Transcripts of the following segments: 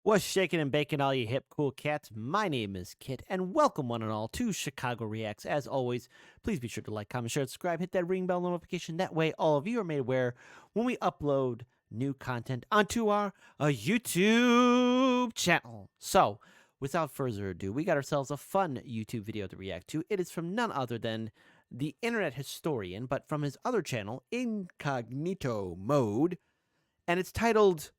What's shaking and baking, all you hip cool cats? My name is Kit, and welcome one and all to Chicago Reacts. As always, please be sure to like, comment, share, subscribe, hit that ring bell notification. That way, all of you are made aware when we upload new content onto our YouTube channel. So, without further ado, we got ourselves a fun YouTube video to react to. It is from none other than the internet historian, but from his other channel, Incognito Mode, and it's titled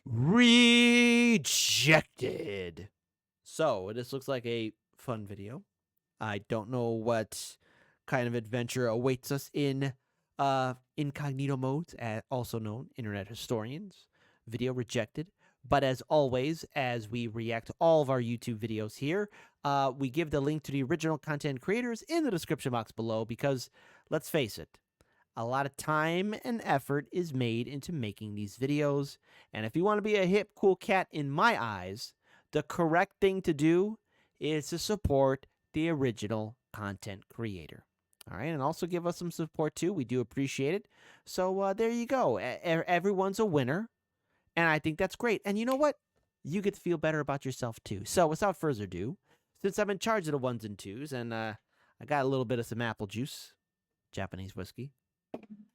Rejected. So this looks like a fun video. I don't know what kind of adventure awaits us in Incognito modes, also known internet historians. Video Rejected. But as always, as we react to all of our YouTube videos here, we give the link to the original content creators in the description box below because, let's face it, a lot of time and effort is made into making these videos. And if you want to be a hip, cool cat in my eyes, the correct thing to do is to support the original content creator. All right, and also give us some support too. We do appreciate it. So there you go. Everyone's a winner, and I think that's great. And you know what? You get to feel better about yourself too. So without further ado, since I'm in charge of the ones and twos, and I got a little bit of some apple juice, Japanese whiskey.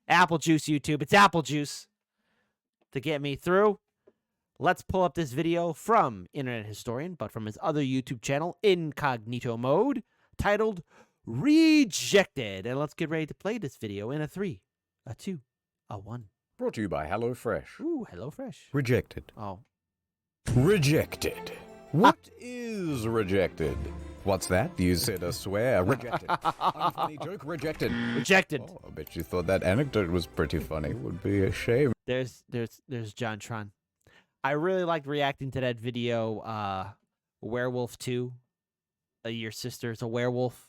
Apple juice, YouTube. It's apple juice to get me through. Let's pull up this video from Internet Historian, but from his other YouTube channel, Incognito Mode, titled Rejected. And let's get ready to play this video in a 3, a 2, a 1. Brought to you by HelloFresh. Ooh, HelloFresh. Rejected. Oh. Rejected. What is rejected? What's that? You said a swear. Rejected. Unfunny joke. Rejected. Rejected. Oh, I bet you thought that anecdote was pretty funny. Would be a shame. There's John Tron. I really liked reacting to that video, Werewolf 2. Your sister's a werewolf.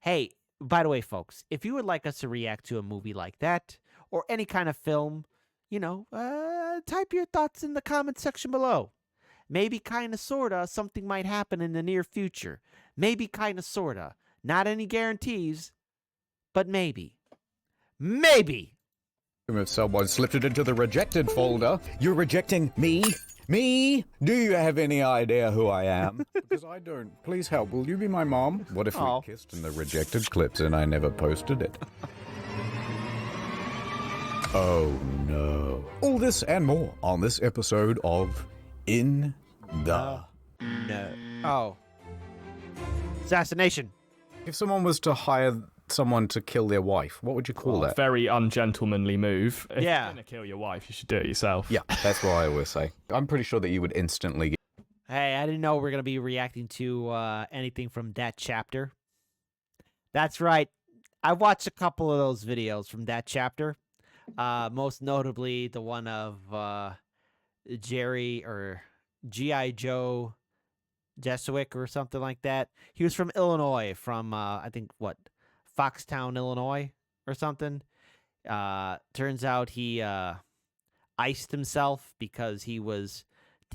Hey, by the way, folks, if you would like us to react to a movie like that, or any kind of film, type your thoughts in the comment section below. Maybe kind of, sort of, something might happen in the near future. Maybe kind of, sort of. Not any guarantees, but maybe. Maybe! If someone slipped it into the rejected folder, you're rejecting me? Me? Do you have any idea who I am? Because I don't. Please help. Will you be my mom? What if we kissed in the rejected clips and I never posted it? Oh no. All this and more on this episode of In the No. Oh. Assassination. If someone was to hire someone to kill their wife, what would you call that? Very ungentlemanly move. If Yeah. you're going to kill your wife, you should do it yourself. Yeah, that's what I always say. I'm pretty sure that you would instantly get... Hey, I didn't know we were going to be reacting to anything from that chapter. That's right. I watched a couple of those videos from that chapter. Most notably the one of Jerry or G.I. Joe Jesuit or something like that. He was from Illinois, from I think Foxtown, Illinois or something. Turns out he iced himself because he was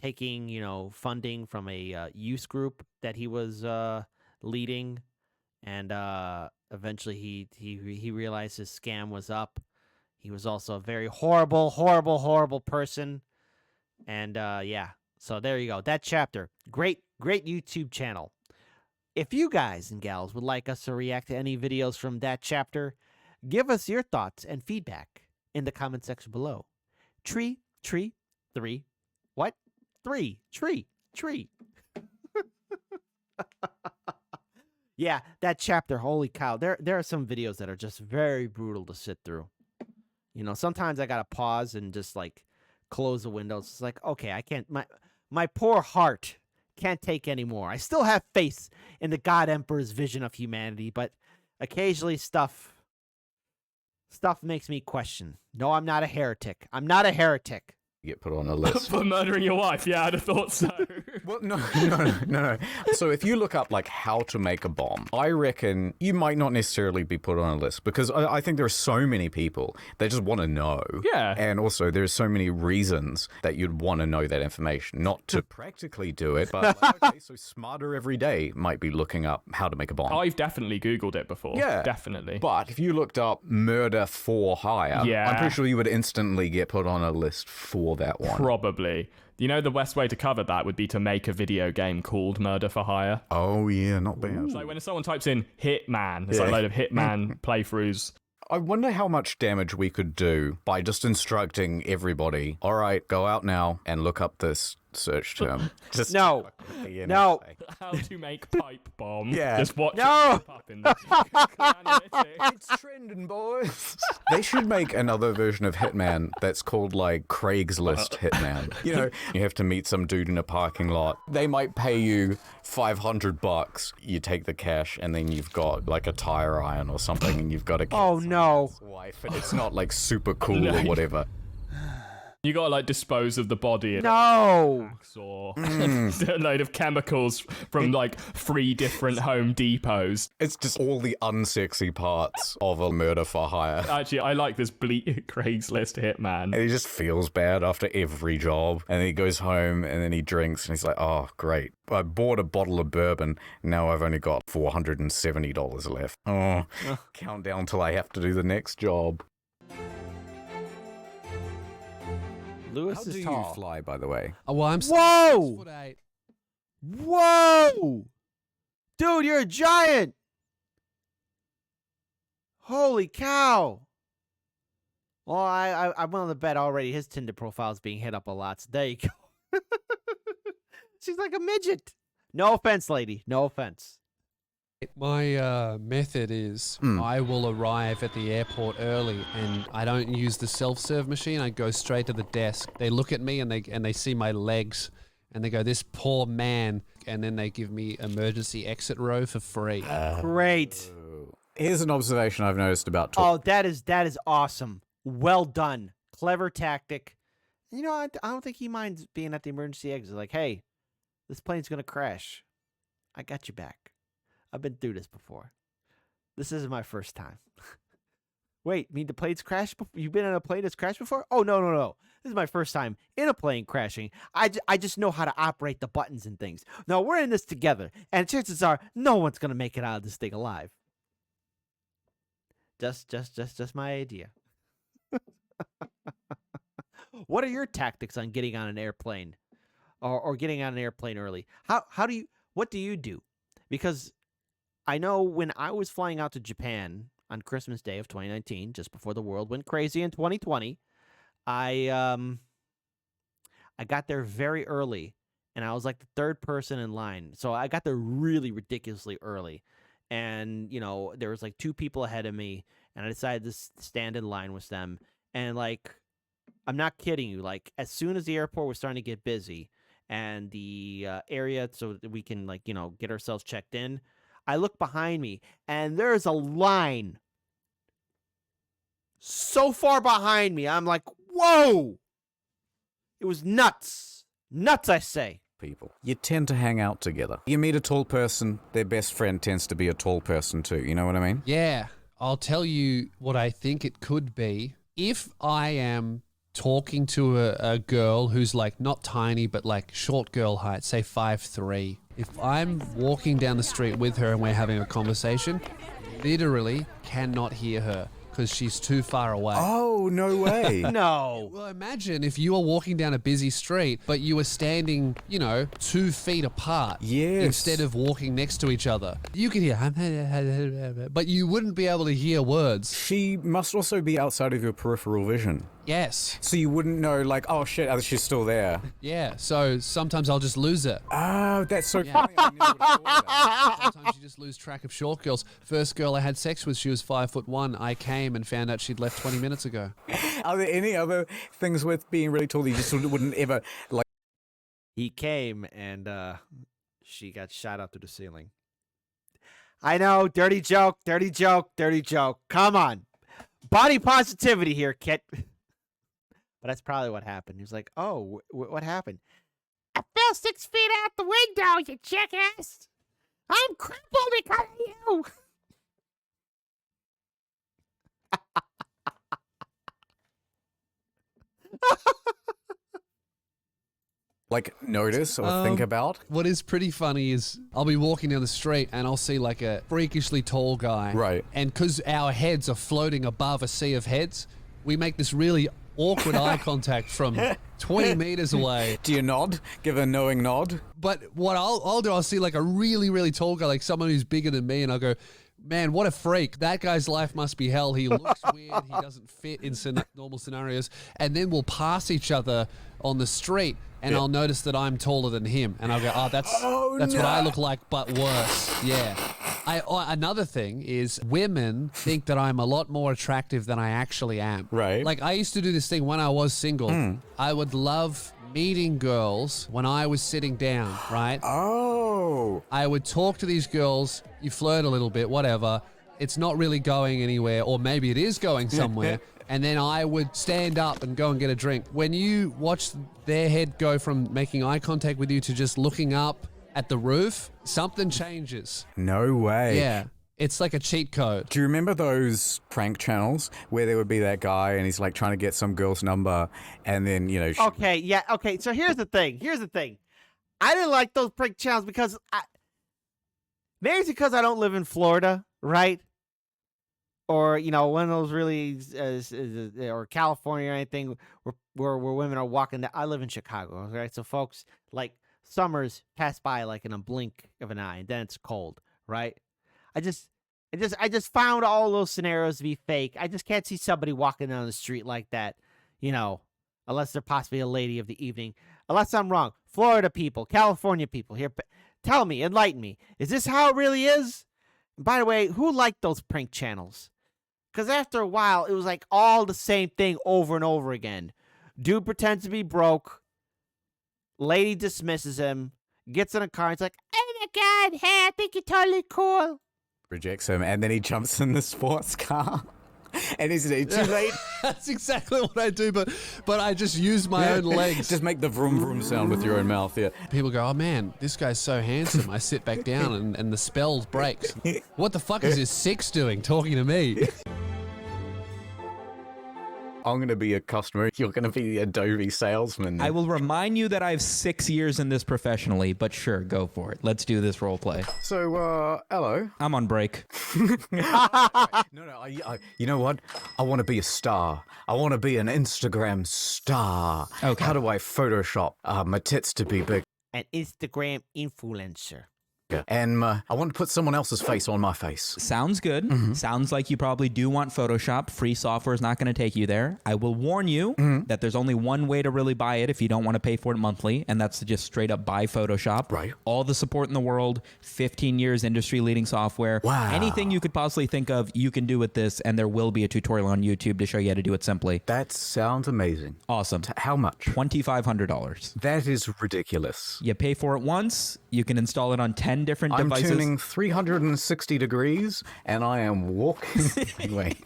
taking, funding from a youth group that he was leading, and eventually he realized his scam was up. He was also a very horrible, horrible, horrible person. And yeah, so there you go. That chapter. Great YouTube channel. If you guys and gals would like us to react to any videos from that chapter, give us your thoughts and feedback in the comment section below. Tree. What? Tree. Yeah, that chapter, holy cow. There are some videos that are just very brutal to sit through. Sometimes I gotta pause and just close the windows. It's like, okay, I can't. My poor heart can't take any more. I still have faith in the God Emperor's vision of humanity, but occasionally stuff makes me question. No, I'm not a heretic. I'm not a heretic. Get put on a list. For murdering your wife, yeah, I'd have thought so. Well, no. So if you look up like how to make a bomb, I reckon you might not necessarily be put on a list because I think there are so many people that just want to know. Yeah. And also there's so many reasons that you'd want to know that information, not to practically do it, but like, okay, so Smarter Every Day might be looking up how to make a bomb. I've definitely Googled it before. Yeah. Definitely. But if you looked up murder for hire, Yeah. I'm pretty sure you would instantly get put on a list for that one. Probably. You know, the best way to cover that would be to make a video game called Murder for Hire. Oh, yeah, not bad. It's like when someone types in Hitman, it's like a load of Hitman playthroughs. I wonder how much damage we could do by just instructing everybody, all right, go out now and look up this search term. Just No. the No. NSA. How to make pipe bomb. Yeah. Just watch No. it pop up in the analytics. It's trending, boys. They should make another version of Hitman that's called, like, Craigslist Hitman. You know, you have to meet some dude in a parking lot. They might pay you $500. You take the cash, and then you've got, like, a tire iron or something, and you've got to kill Oh, no. someone's wife, and it's not, like, super cool No. or whatever. You gotta like dispose of the body in No. or a load of chemicals from like 3 different Home Depots. It's just all the unsexy parts of a murder for hire. Actually, I like this bleak Craigslist hitman. And he just feels bad after every job. And then he goes home and then he drinks and he's like, oh, great. I bought a bottle of bourbon. Now I've only got $470 left. Oh, count down till I have to do the next job. Lewis How is do tall. you fly, by the way? Oh, well, I'm Whoa! 6'8". Whoa! Dude, you're a giant! Holy cow! Well, I'm on the bet already. His Tinder profile is being hit up a lot. So there you go. She's like a midget. No offense, lady. No offense. My method is I will arrive at the airport early and I don't use the self-serve machine. I go straight to the desk. They look at me and they see my legs and they go, this poor man. And then they give me emergency exit row for free. Great. Here's an observation I've noticed about Oh, that is awesome. Well done. Clever tactic. You know, I don't think he minds being at the emergency exit. Like, hey, this plane's going to crash. I got you back. I've been through this before. This isn't my first time. Wait, you mean the plane's crashed before? You've been in a plane that's crashed before? Oh, no. This is my first time in a plane crashing. I just know how to operate the buttons and things. No, we're in this together. And chances are no one's going to make it out of this thing alive. Just my idea. What are your tactics on getting on an airplane or getting on an airplane early? What do you do? Because I know when I was flying out to Japan on Christmas Day of 2019, just before the world went crazy in 2020, I got there very early, and I was like the third person in line. So I got there really ridiculously early, and you know there was like 2 people ahead of me, and I decided to stand in line with them. And like, I'm not kidding you. Like as soon as the airport was starting to get busy, and the area so that we can like get ourselves checked in, I look behind me, and there's a line so far behind me. I'm like, whoa! It was nuts. Nuts, I say. people. You tend to hang out together. You meet a tall person, their best friend tends to be a tall person too. You know what I mean? Yeah, I'll tell you what I think it could be. If I am talking to a girl who's like not tiny, but like short girl height, say 5'3", if I'm walking down the street with her and we're having a conversation, literally cannot hear her because she's too far away. Oh, no way. No. Well, imagine if you were walking down a busy street, but you were standing, 2 feet apart. Yes. Instead of walking next to each other. You could hear, but you wouldn't be able to hear words. She must also be outside of your peripheral vision. Yes. So you wouldn't know, like, oh shit, she's still there. Yeah, so sometimes I'll just lose it. Oh, that's so funny. I never would've thought of that. Sometimes you just lose track of short girls. First girl I had sex with, she was 5'1". I came and found out she'd left 20 minutes ago. Are there any other things with being really tall that you just wouldn't ever, like... He came and she got shot up through the ceiling. I know, dirty joke. Come on. Body positivity here, Kit. But that's probably what happened. He was like, oh, what happened? I fell fell 6 feet out the window, you jackass. I'm crippled because of you. Like, notice or think about? What is pretty funny is I'll be walking down the street and I'll see like a freakishly tall guy. Right. And because our heads are floating above a sea of heads, we make this really awkward eye contact from 20 meters away. Do you nod? Give a knowing nod? But what I'll do, I'll see like a really, really tall guy, like someone who's bigger than me, and I'll go, man, what a freak. That guy's life must be hell. He looks weird. He doesn't fit in normal scenarios. And then we'll pass each other on the street, and I'll notice that I'm taller than him. And I'll go, that's what I look like, but worse. Yeah. Another thing is women think that I'm a lot more attractive than I actually am. Right. Like, I used to do this thing when I was single. I would love meeting girls when I was sitting down, right? Oh. I would talk to these girls, you flirt a little bit, whatever. It's not really going anywhere, or maybe it is going somewhere. And then I would stand up and go and get a drink. When you watch their head go from making eye contact with you to just looking up at the roof, something changes. No way. Yeah. It's like a cheat code. Do you remember those prank channels where there would be that guy and he's like trying to get some girl's number and then, you know... Okay, yeah, okay. So here's the thing. I didn't like those prank channels because maybe it's because I don't live in Florida, right? Or, you know, one of those really, or California or anything where women are walking down. I live in Chicago, right? So folks, like, summers pass by like in a blink of an eye, and then it's cold, right? I just found all those scenarios to be fake. I just can't see somebody walking down the street like that, you know, unless they're possibly a lady of the evening. Unless I'm wrong. Florida people, California people, here, tell me, enlighten me. Is this how it really is? And by the way, who liked those prank channels? Because after a while, it was like all the same thing over and over again. Dude pretends to be broke. Lady dismisses him. Gets in a car. And it's like, oh my God, hey, I think you're totally cool. Rejects him, and then he jumps in the sports car. And is it too late? That's exactly what I do, but I just use my own legs. Just make the vroom vroom sound with your own mouth, yeah. People go, oh man, this guy's so handsome. I sit back down and the spell breaks. What the fuck is this six doing talking to me? I'm going to be a customer. You're going to be the Adobe salesman. I will remind you that I have 6 years in this professionally, but sure, go for it. Let's do this role play. So, hello. I'm on break. No, you know what? I want to be a star. I want to be an Instagram star. Okay. How do I Photoshop my tits to be big? An Instagram influencer. And I want to put someone else's face on my face. Sounds good. Sounds like you probably do want Photoshop. Free software is not going to take you there. I will warn you that there's only one way to really buy it if you don't want to pay for it monthly, and that's to just straight up buy Photoshop. Right. All the support in the world, 15 years industry-leading software. Wow. Anything you could possibly think of, you can do with this, and there will be a tutorial on YouTube to show you how to do it simply. That sounds amazing. Awesome. How much? $2,500. That is ridiculous. You pay for it once, you can install it on 10 different I'm devices. tuning 360 degrees, and I am walking. Wait.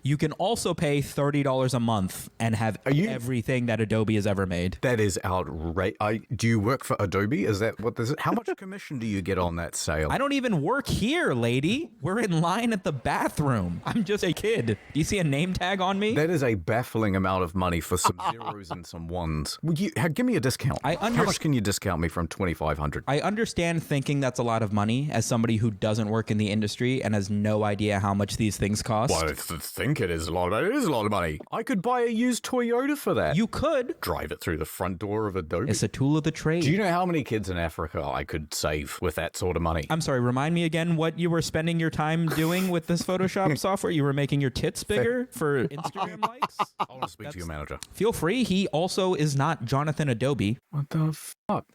You can also pay $30 a month and have everything that Adobe has ever made. That is outrageous. Do you work for Adobe? Is that what this is? How much commission do you get on that sale? I don't even work here, lady. We're in line at the bathroom. I'm just a kid. Do you see a name tag on me? That is a baffling amount of money for some zeros and some ones. Give me a discount. How much can you discount me from $2,500? I understand thinking that's a lot of money as somebody who doesn't work in the industry and has no idea how much these things cost. Well, I think it is a lot of money. It is a lot of money. I could buy a used Toyota for that. You could. Drive it through the front door of Adobe. It's a tool of the trade. Do you know how many kids in Africa I could save with that sort of money? I'm sorry, remind me again what you were spending your time doing with this Photoshop software? You were making your tits bigger for Instagram likes? I want to speak to your manager. Feel free. He also is not Jonathan Adobe. What the fuck?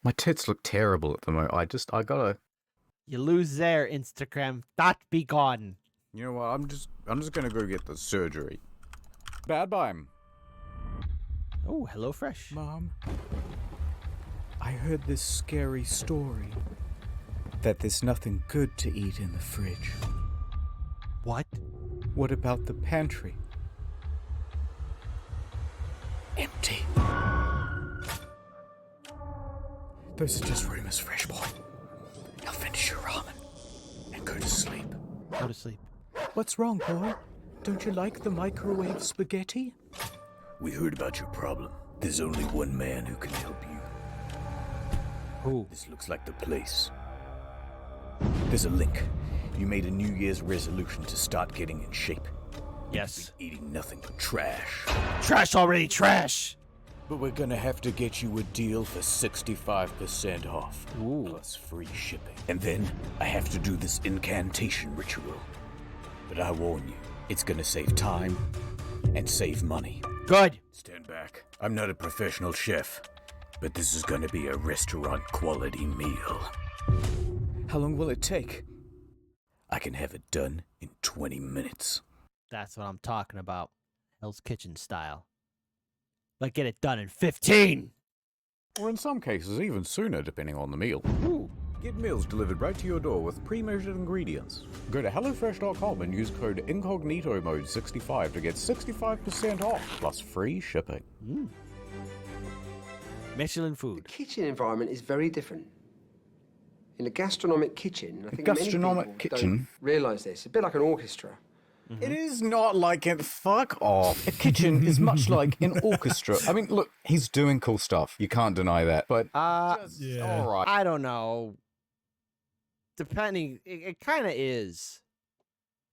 My tits look terrible at the moment. I gotta... You lose there, Instagram. That be gone. You know what? I'm just gonna go get the surgery. Bad bye. Oh, HelloFresh. Mom, I heard this scary story that there's nothing good to eat in the fridge. What? What about the pantry? Empty. Just room is fresh, boy. Now finish your ramen and go to sleep. Go to sleep. What's wrong, boy? Don't you like the microwave spaghetti? We heard about your problem. There's only one man who can help you. Who? This looks like the place. There's a link. You made a New Year's resolution to start getting in shape. Yes. Eating nothing but trash. Trash already, trash! But we're gonna have to get you a deal for 65% off. Ooh. Plus free shipping. And then I have to do this incantation ritual. But I warn you, it's gonna save time and save money. Good. Stand back. I'm not a professional chef, but this is gonna be a restaurant quality meal. How long will it take? I can have it done in 20 minutes. That's what I'm talking about. Hell's Kitchen style. Like, get it done in 15! Or in some cases, even sooner, depending on the meal. Get meals delivered right to your door with pre-measured ingredients. Go to HelloFresh.com and use code Incognito Mode 65 to get 65% off, plus free shipping. Michelin food. The kitchen environment is very different. In a gastronomic kitchen, I think many Gastronomic people kitchen? don't realise this. A bit like an orchestra. It is not like it. Fuck off. A kitchen is much like an orchestra. I mean, look, he's doing cool stuff. You can't deny that. But all right. I don't know. Depending, it kind of is.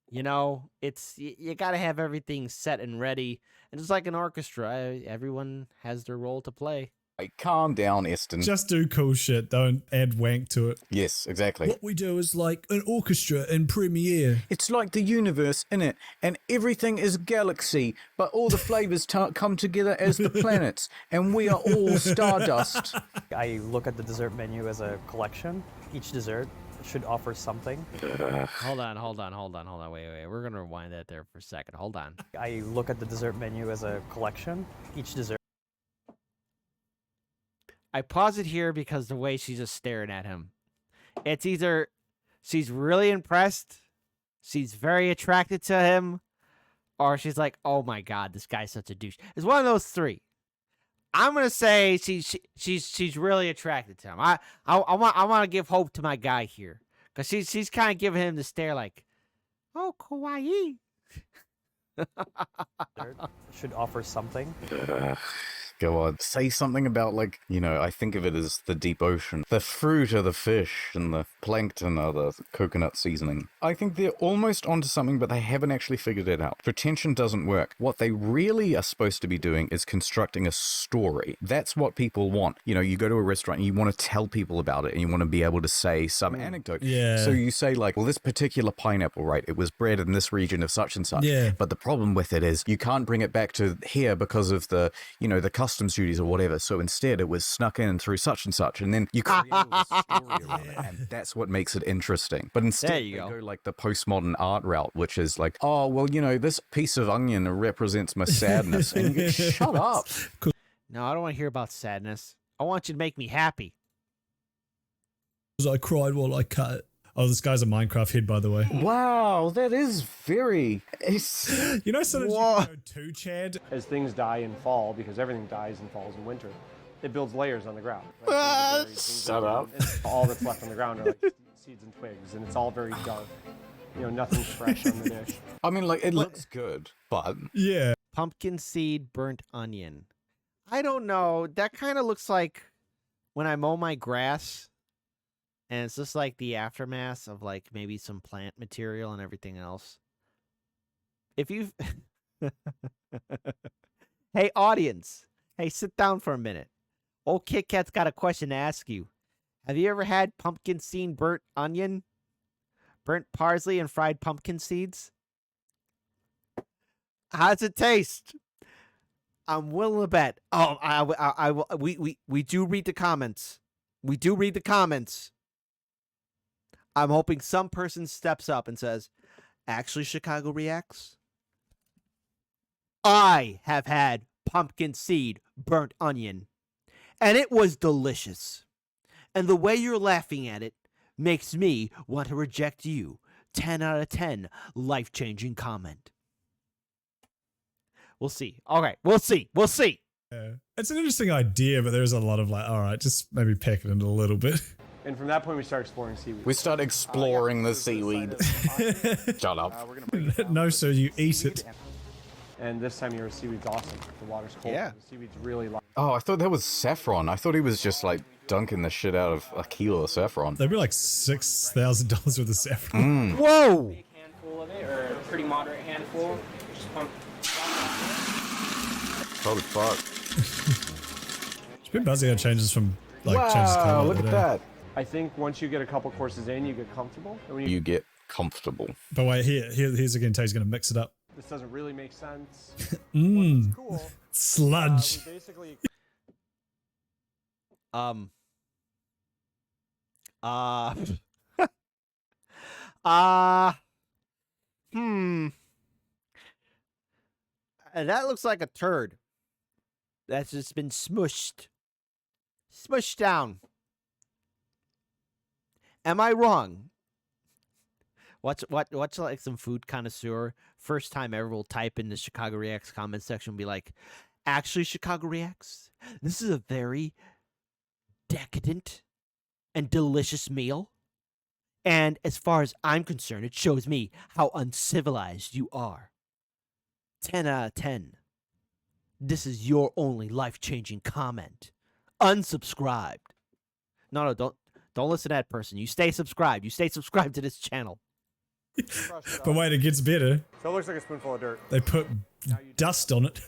You know, it's you got to have everything set and ready, and just like an orchestra, everyone has their role to play. Calm down, Eston. Just do cool shit. Don't add wank to it. Yes, exactly. What we do is like an orchestra in Premiere. It's like the universe, innit? And everything is galaxy, but all the flavors come together as the planets, and we are all stardust. I look at the dessert menu as a collection. Each dessert should offer something. Hold on. Wait. We're going to rewind that there for a second. Hold on. I look at the dessert menu as a collection. Each dessert. I pause it here because the way she's just staring at him. It's either she's really impressed, she's very attracted to him, or she's like, oh my God, this guy's such a douche. It's one of those three. I'm gonna say she's really attracted to him. I want to give hope to my guy here, because she's kind of giving him the stare like, oh, kawaii. Should offer something. Go on. Say something about, like, you know, I think of it as the deep ocean. The fruit are the fish, and the plankton are the coconut seasoning. I think they're almost onto something, but they haven't actually figured it out. Pretension doesn't work. What they really are supposed to be doing is constructing a story. That's what people want. You know, you go to a restaurant and you want to tell people about it, and you want to be able to say some anecdote. Yeah. So you say, like, well, this particular pineapple, right, it was bred in this region of such and such. Yeah. But the problem with it is you can't bring it back to here because of the, you know, the customs duties or whatever. So instead it was snuck in through such and such, and then you create a story around it, and that's what makes it interesting. But instead There you they go. go like the postmodern art route, which is like, oh, well, you know, this piece of onion represents my sadness. And you go, shut up. No, I don't want to hear about sadness. I want you to make me happy. I cried while I cut it. Oh, this guy's a Minecraft head, by the way. Wow, that is very... You know, sometimes you Whoa. go too, Chad. As things die in fall, because everything dies in falls and winter, it builds layers on the ground. Right? Shut up. All that's left on the ground are like seeds and twigs, and it's all very dark. You know, nothing's fresh on the dish. I mean, like, it looks good, but... Yeah. Pumpkin seed burnt onion. I don't know. That kind of looks like when I mow my grass, and it's just like the aftermath of like maybe some plant material and everything else. If you've... Hey, audience. Hey, sit down for a minute. Old Kit Kat's got a question to ask you. Have you ever had pumpkin seed burnt onion? Burnt parsley and fried pumpkin seeds? How's it taste? I'm willing to bet. Oh, I will. We do read the comments. We do read the comments. I'm hoping some person steps up and says, actually, Chicago Reacts, I have had pumpkin seed burnt onion, and it was delicious. And the way you're laughing at it makes me want to reject you. 10 out of 10 life-changing comment. We'll see. All right, we'll see. We'll see. Yeah. It's an interesting idea, but there's a lot of like, all right, just maybe peck it in a little bit. And from that point, we start exploring seaweed. We start exploring the seaweed. Shut up. No, sir, you eat it. And this time of year, seaweed's awesome. The water's cold. Yeah. The seaweed's really light. Oh, I thought that was saffron. I thought he was just like dunking the shit out of a kilo of saffron. They'd be like $6,000 worth of saffron. Whoa! Handful of it, or a pretty moderate handful. Just pump. Holy fuck. It's been buzzing how it changes from like changes Wow, color. look at that. I think once you get a couple courses in, you get comfortable. And when You get comfortable. But wait, here's again. Tay's going to mix it up. this doesn't really make sense. Mmm, It's cool. sludge. We basically Um. And that looks like a turd. That's just been smushed. Smushed down. Am I wrong? Watch like some food connoisseur. First time ever will type in the Chicago Reacts comment section and be like, actually, Chicago Reacts, this is a very decadent and delicious meal. And as far as I'm concerned, it shows me how uncivilized you are. 10 out of 10. This is your only life-changing comment. Unsubscribed. No, don't listen to that person. You stay subscribed. You stay subscribed to this channel. But wait, it gets better. so it looks like a spoonful of dirt. They put dust on it.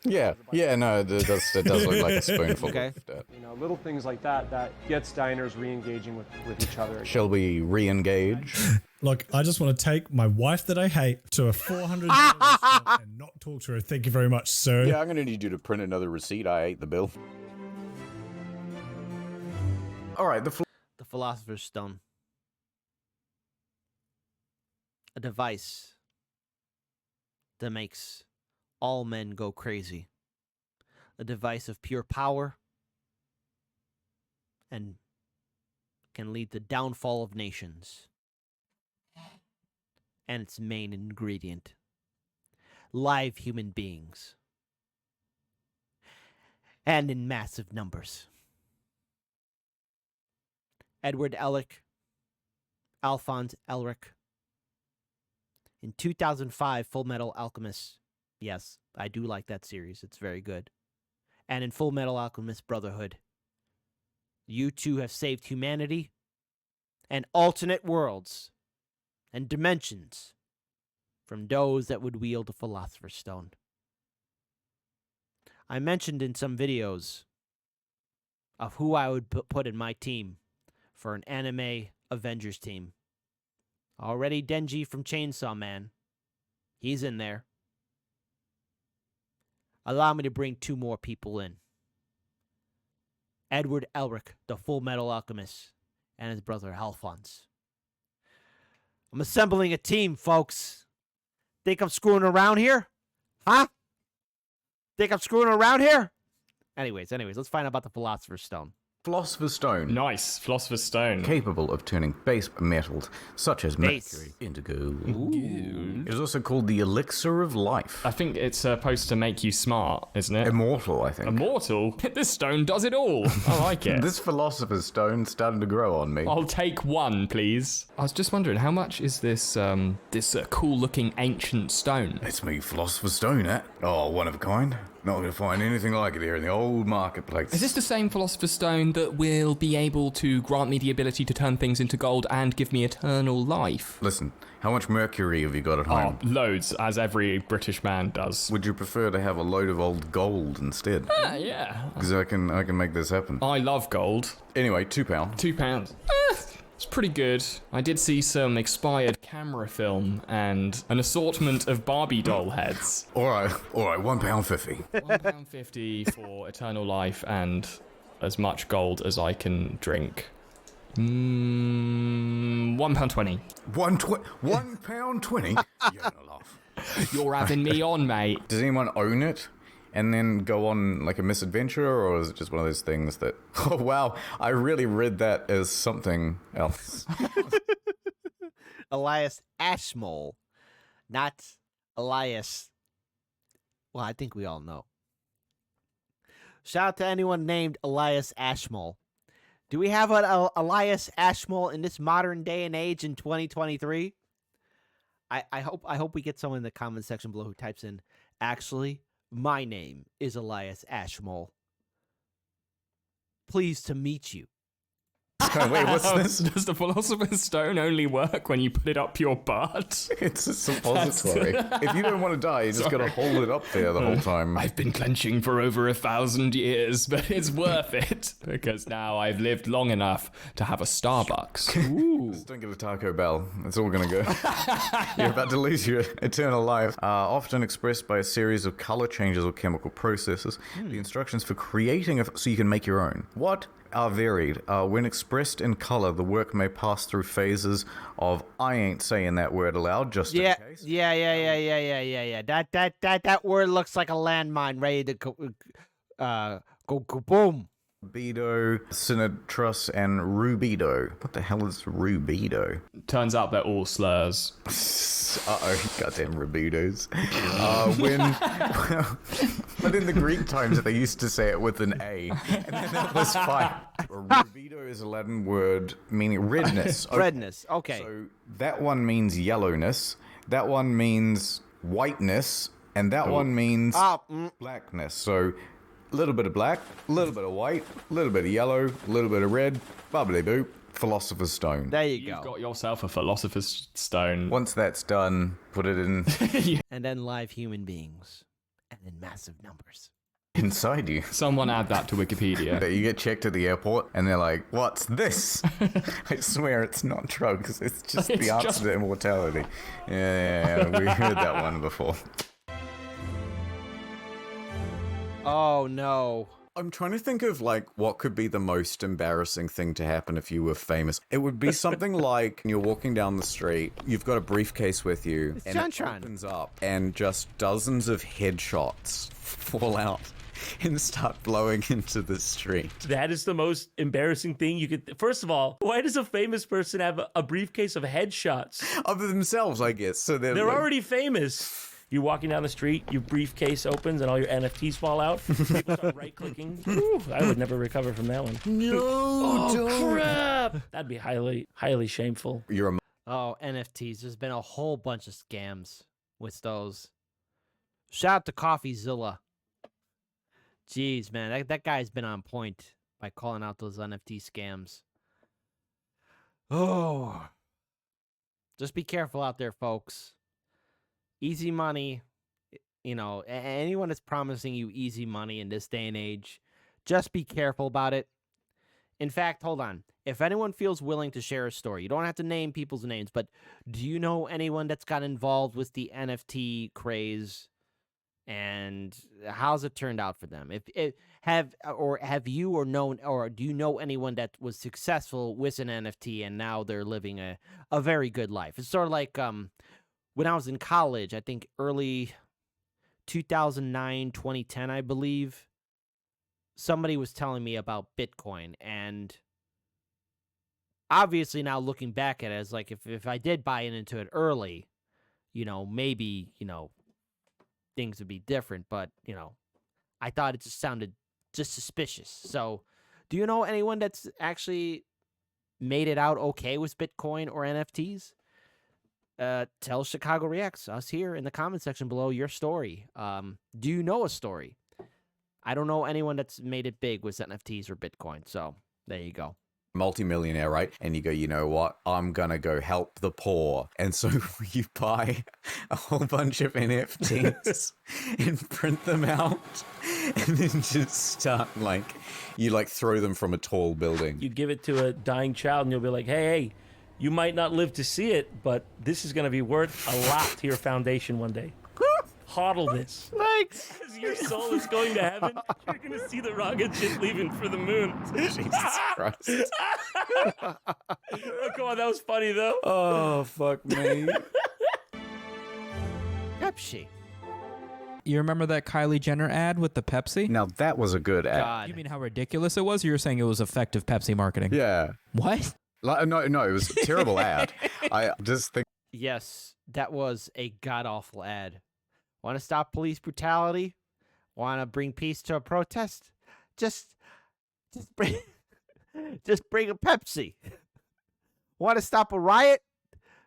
Yeah, no, it does look like a spoonful Okay. of dirt. You know, little things like that that gets diners re-engaging with each other. Shall we re-engage? Look, I just want to take my wife that I hate to a $400 restaurant and not talk to her. Thank you very much, sir. Yeah, I'm going to need you to print another receipt. I ate the bill. All right, The Philosopher's Stone. A device that makes all men go crazy. A device of pure power and can lead to downfall of nations. And its main ingredient, live human beings. And in massive numbers. Edward Alphonse Elric. In 2005, Full Metal Alchemist. Yes, I do like that series. It's very good. And in Full Metal Alchemist Brotherhood, you two have saved humanity and alternate worlds and dimensions from those that would wield the Philosopher's Stone. I mentioned in some videos of who I would put in my team for an anime Avengers team. Already Denji from Chainsaw Man. He's in there. Allow me to bring two more people in. Edward Elric, the Full Metal Alchemist, and his brother Alphonse. I'm assembling a team, folks. Think I'm screwing around here? Huh? Think I'm screwing around here? Anyways, let's find out about the Philosopher's Stone. Philosopher's Stone. Nice. Philosopher's Stone. Capable of turning base metals such as Base. mercury into gold. It is also called the elixir of life. I think it's supposed to make you smart, isn't it? Immortal, I think. Immortal? This stone does it all. I like it. This Philosopher's Stone starting to grow on me. I'll take one, please. I was just wondering, how much is this cool-looking ancient stone? It's me, Philosopher's Stone, eh? Oh, one of a kind. Not going to find anything like it here in the old marketplace. Is this the same Philosopher's Stone that will be able to grant me the ability to turn things into gold and give me eternal life? Listen, how much mercury have you got at Oh, home? loads, as every British man does. Would you prefer to have a load of old gold instead? Yeah. Because I can make this happen. I love gold. Anyway, £2. £2. It's pretty good. I did see some expired camera film and an assortment of Barbie doll heads. All right, £1.50. £1.50 for eternal life and as much gold as I can drink. £1.20. £1.20? You're gonna laugh. You're having me on, mate. Does anyone own it and then go on like a misadventure, or is it just one of those things that, oh wow, I really read that as something else? Elias Ashmole, not Elias. Well, I think we all know. Shout out to anyone named Elias Ashmole. Do we have an Elias Ashmole in this modern day and age in 2023? I hope we get someone in the comment section below who types in, actually, my name is Elias Ashmole. Pleased to meet you. Wait, what's this? Does the Philosopher's Stone only work when you put it up your butt? It's a suppository. If you don't want to die, you just got to hold it up there the whole time. I've been clenching for over 1,000 years, but it's worth it because now I've lived long enough to have a Starbucks. Ooh. Just don't get a Taco Bell. It's all going to go. You're about to lose your eternal life. Often expressed by a series of color changes or chemical processes. The instructions for creating so you can make your own. What are varied. When expressed in color, the work may pass through phases of I ain't saying that word aloud just in case. Yeah. That word looks like a landmine ready to go boom. Rubido, sinitrus, and rubido. What the hell is rubido? Turns out they're all slurs. Uh-oh, goddamn rubidos. But in the Greek times, they used to say it with an A, and then that was fine. Rubido is a Latin word meaning redness. Redness, okay. So that one means yellowness, that one means whiteness, and that one means blackness. So a little bit of black, a little bit of white, a little bit of yellow, a little bit of red, bubbly boop, Philosopher's Stone. There you go. You've got yourself a Philosopher's Stone. Once that's done, put it in and then live human beings. And in massive numbers. Inside you. Someone add that to Wikipedia. You get checked at the airport and they're like, what's this? I swear it's not drugs. It's just the answer to immortality. Yeah, we heard that one before. Oh, no. I'm trying to think of, like, what could be the most embarrassing thing to happen if you were famous. It would be something like you're walking down the street, you've got a briefcase with you, and it opens up, and just dozens of headshots fall out and start blowing into the street. That is the most embarrassing thing you could... First of all, why does a famous person have a briefcase of headshots? Of themselves, I guess. So they're like... already famous. You're walking down the street, your briefcase opens, and all your NFTs fall out. People start right-clicking. Ooh, I would never recover from that one. No, don't. Crap! That'd be highly, highly shameful. NFTs. There's been a whole bunch of scams with those. Shout out to CoffeeZilla. Jeez, man, that guy's been on point by calling out those NFT scams. Oh. Just be careful out there, folks. Easy money, anyone that's promising you easy money in this day and age, just be careful about it. In fact, hold on. If anyone feels willing to share a story, you don't have to name people's names, but do you know anyone that's got involved with the NFT craze and how's it turned out for them? Have you or do you know anyone that was successful with an NFT and now they're living a very good life? It's sort of like, when I was in college, I think early 2009, 2010, I believe, somebody was telling me about Bitcoin. And obviously now looking back at it, it's like if I did buy into it early, maybe, things would be different. But, I thought it just sounded just suspicious. So do you know anyone that's actually made it out okay with Bitcoin or NFTs? Tell Chicago Reacts, us here in the comment section below, your story. Do you know a story? I don't know anyone that's made it big with NFTs or Bitcoin, so there you go. Multi-millionaire, right? And you go, you know what? I'm gonna go help the poor. And so you buy a whole bunch of NFTs and print them out and then just start you throw them from a tall building. You give it to a dying child and you'll be like, hey, you might not live to see it, but this is going to be worth a lot to your foundation one day. Hodl this. Thanks. As your soul is going to heaven, you're going to see the rocket ship leaving for the moon. Jesus Christ. Oh, come on, that was funny, though. Oh, fuck me. Pepsi. You remember that Kylie Jenner ad with the Pepsi? Now, that was a good ad. God. You mean how ridiculous it was? Or you were saying it was effective Pepsi marketing? Yeah. What? No, it was a terrible ad. I just think... Yes, that was a god-awful ad. Want to stop police brutality? Want to bring peace to a protest? just bring, just bring a Pepsi. Want to stop a riot?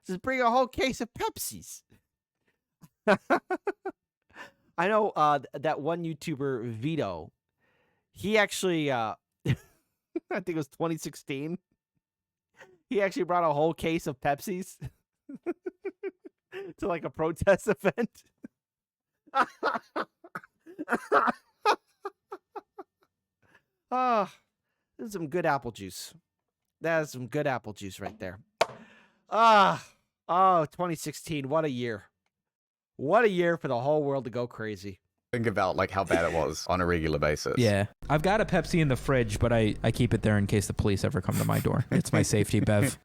Just bring a whole case of Pepsis. I know that one YouTuber, Vito, he actually, I think it was 2016, he actually brought a whole case of Pepsis to like a protest event. Oh, this is some good apple juice. That is some good apple juice right there. Oh, 2016. What a year. What a year for the whole world to go crazy. Think about like how bad it was on a regular basis. Yeah. I've got a Pepsi in the fridge, but I keep it there in case the police ever come to my door. It's my safety bev.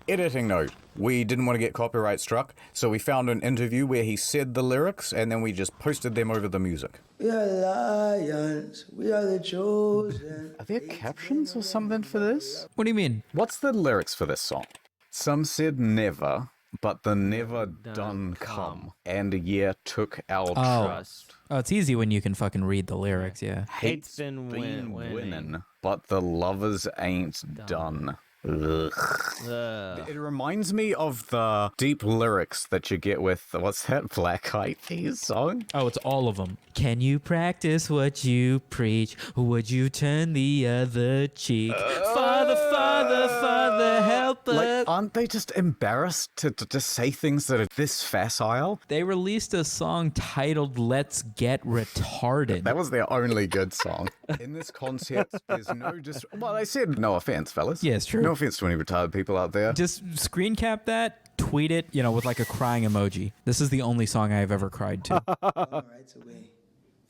Editing note. We didn't want to get copyright struck, so we found an interview where he said the lyrics and then we just posted them over the music. We are lions, we are the chosen. Are there captions or something for this? What do you mean? What's the lyrics for this song? Some said never, but the never done come, and a year took our trust. Oh, it's easy when you can fucking read the lyrics, yeah. Hate's been winning, but the lovers ain't done. Ugh. It reminds me of the deep lyrics that you get with, what's that Black Eyed Peas song? Oh, it's all of them. Can you practice what you preach? Would you turn the other cheek? Father, Father, Father, help us. Like, aren't they just embarrassed to just say things that are this facile? They released a song titled Let's Get Retarded. That was their only good song. In this concept, there's no well, I said no offense, fellas. Yeah, it's true. No offense to any retarded people out there. Just screen cap that, tweet it, with like a crying emoji. This is the only song I have ever cried to. All right, away.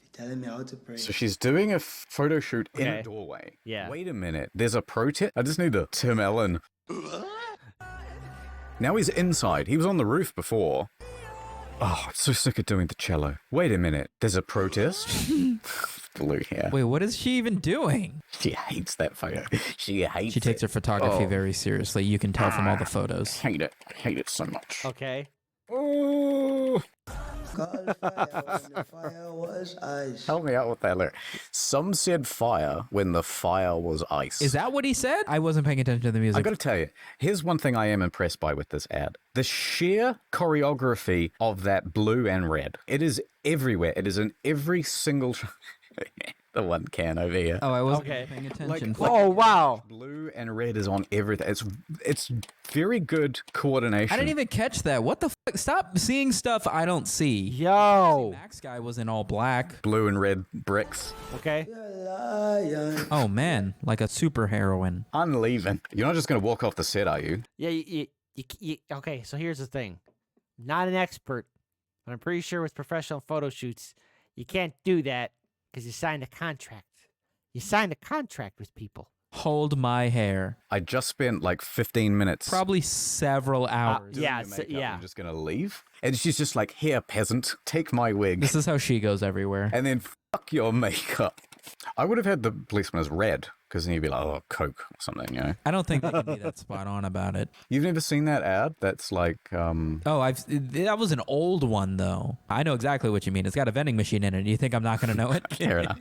You're telling me how to pray. So she's doing a photo shoot in a doorway. Yeah. Wait a minute. There's a protest. I just need the Tim Allen. Now he's inside. He was on the roof before. Oh, I'm so sick of doing the cello. Wait a minute. There's a protest? Blue hair. Wait, what is she even doing? She hates that photo. She hates She takes her photography Oh. very seriously. You can tell from all the photos. Hate it. Hate it so much. Okay. Oh. Call fire when the fire was ice. Help me out with that lyric. Some said fire when the fire was ice. Is that what he said? I wasn't paying attention to the music. I gotta tell you, here's one thing I am impressed by with this ad. The sheer choreography of that blue and red. It is everywhere. It is in every single... The one can over here. Oh, I wasn't paying attention. Oh, wow. Blue and red is on everything. It's very good coordination. I didn't even catch that. What the fuck? Stop seeing stuff I don't see. Yo. Max guy was in all black. Blue and red bricks. Okay. Oh, man. Like a super heroine. I'm leaving. You're not just going to walk off the set, are you? Yeah, okay, so here's the thing. I'm not an expert, but I'm pretty sure with professional photo shoots, you can't do that because you signed a contract. You signed a contract with people. Hold my hair. I just spent like 15 minutes. Probably several hours. Yeah, I'm just going to leave. And she's just like, here, peasant, take my wig. This is how she goes everywhere. And then fuck your makeup. I would have had the policeman as red, because then you'd be like, oh, Coke or something, I don't think they can be that spot on about it. You've never seen that ad? That's like, Oh, that was an old one, though. I know exactly what you mean. It's got a vending machine in it. You think I'm not going to know it? Fair enough.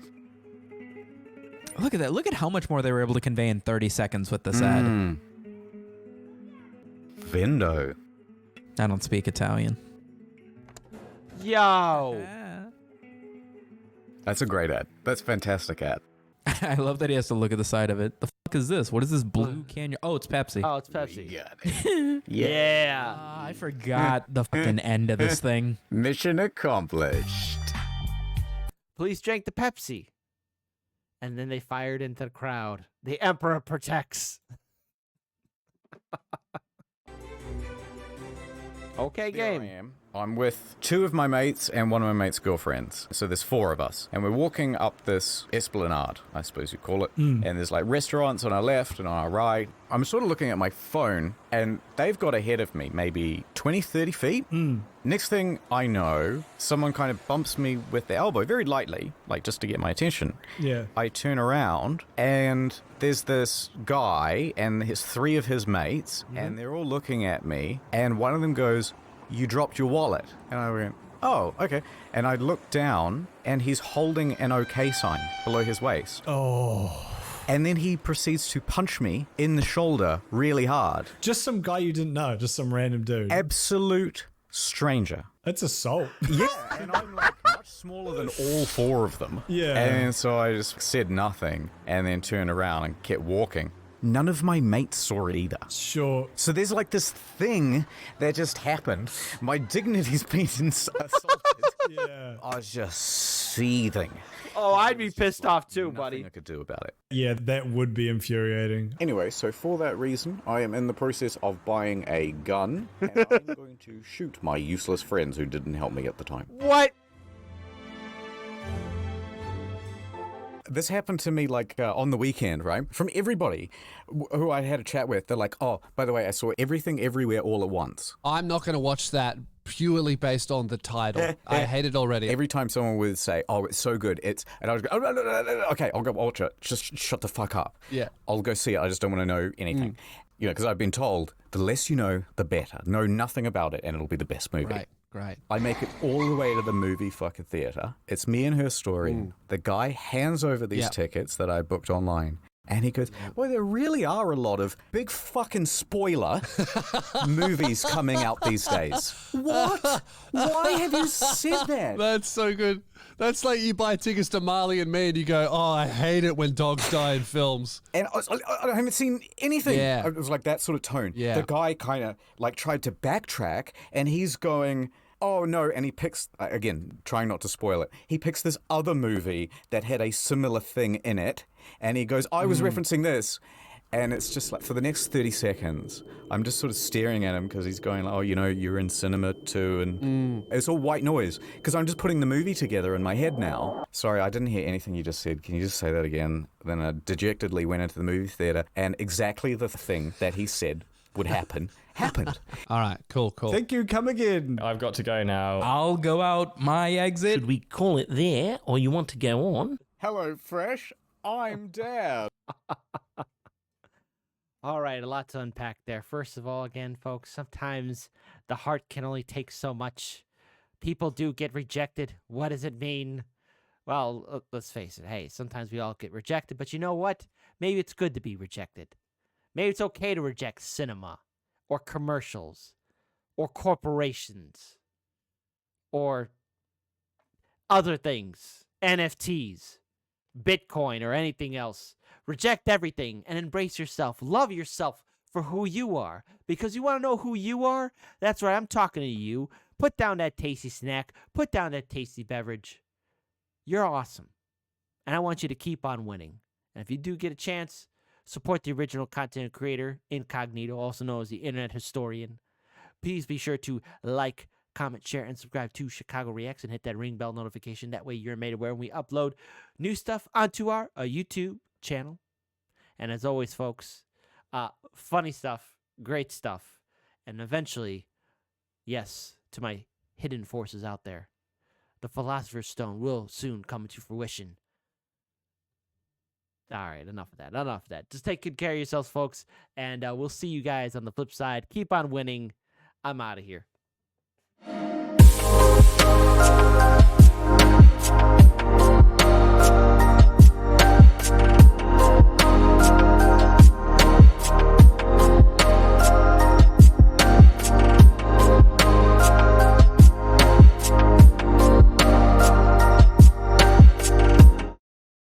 Look at that. Look at how much more they were able to convey in 30 seconds with this ad. Vendo. I don't speak Italian. Yo. That's a great ad. That's a fantastic ad. I love that he has to look at the side of it. The fuck is this? What is this blue canyon? Oh, it's Pepsi. Oh, it's Pepsi. Yeah. Yeah. I forgot the fucking end of this thing. Mission accomplished. Police drank the Pepsi. And then they fired into the crowd. The Emperor protects. Okay, Here game. I am. I'm with two of my mates and one of my mates' girlfriends. So there's four of us. And we're walking up this esplanade, I suppose you call it. And there's like restaurants on our left and on our right. I'm sort of looking at my phone and they've got ahead of me, maybe 20, 30 feet. Next thing I know, someone kind of bumps me with the elbow very lightly, like just to get my attention. Yeah. I turn around and there's this guy and his three of his mates and they're all looking at me and one of them goes, "You dropped your wallet." And I went, oh, okay. And I look down, and he's holding an OK sign below his waist. Oh. And then he proceeds to punch me in the shoulder really hard. Just some guy you didn't know, just some random dude. Absolute stranger. That's assault. Yeah, and I'm like much smaller than all four of them. Yeah. And so I just said nothing and then turned around and kept walking. None of my mates saw it either. Sure. So there's like this thing that just happened. My dignity's been assaulted. Yeah. I was just seething. Oh, I'd be pissed off too, buddy. Nothing I could do about it. Yeah, that would be infuriating. Anyway, so for that reason, I am in the process of buying a gun, and I'm going to shoot my useless friends who didn't help me at the time. What? This happened to me like on the weekend, right? From everybody who I had a chat with, they're like, oh, by the way, I saw Everything Everywhere All at Once. I'm not going to watch that purely based on the title. I hate it already. Every time someone would say, oh, it's so good, and I would go, oh, no, okay, I'll go watch it. Just shut the fuck up. Yeah. I'll go see it. I just don't want to know anything. You know, because I've been told, the less you know, the better. Know nothing about it, and it'll be the best movie. Right. Great. I make it all the way to the movie fucking theater. It's me and her story. The guy hands over these tickets that I booked online. And he goes, boy, there really are a lot of big fucking spoiler movies coming out these days. What? Why have you said that? That's so good. That's like you buy tickets to Marley and Me and you go, oh, I hate it when dogs die in films. And I haven't seen anything. Yeah. It was like that sort of tone. Yeah. The guy kind of like tried to backtrack and he's going, oh no, and he picks, again, trying not to spoil it, he picks this other movie that had a similar thing in it, and he goes, I was referencing this, and it's just like, for the next 30 seconds, I'm just sort of staring at him because he's going, oh, you know, you're in cinema too, and it's all white noise, because I'm just putting the movie together in my head now. Sorry, I didn't hear anything you just said. Can you just say that again? Then I dejectedly went into the movie theater, and exactly the thing that he said would happen happened. All right, cool. Thank you, come again. I've got to go now. I'll go out my exit. Should we call it there, or you want to go on? Hello, Fresh. I'm Dad. All right, a lot to unpack there. First of all, again, folks, sometimes the heart can only take so much. People do get rejected. What does it mean? Well, let's face it. Hey, sometimes we all get rejected, but you know what? Maybe it's good to be rejected. Maybe it's okay to reject cinema or commercials or corporations or other things, NFTs, Bitcoin, or anything else. Reject everything and embrace yourself. Love yourself for who you are. Because you want to know who you are? That's right, I'm talking to you. Put down that tasty snack. Put down that tasty beverage. You're awesome. And I want you to keep on winning. And if you do get a chance, support the original content creator, Incognito, also known as the Internet Historian. Please be sure to like, comment, share, and subscribe to Chicago Reacts and hit that ring bell notification. That way you're made aware when we upload new stuff onto our YouTube channel. And as always, folks, funny stuff, great stuff, and eventually, yes, to my hidden forces out there, the Philosopher's Stone will soon come into fruition. All right, enough of that. Just take good care of yourselves, folks, and we'll see you guys on the flip side. Keep on winning. I'm out of here.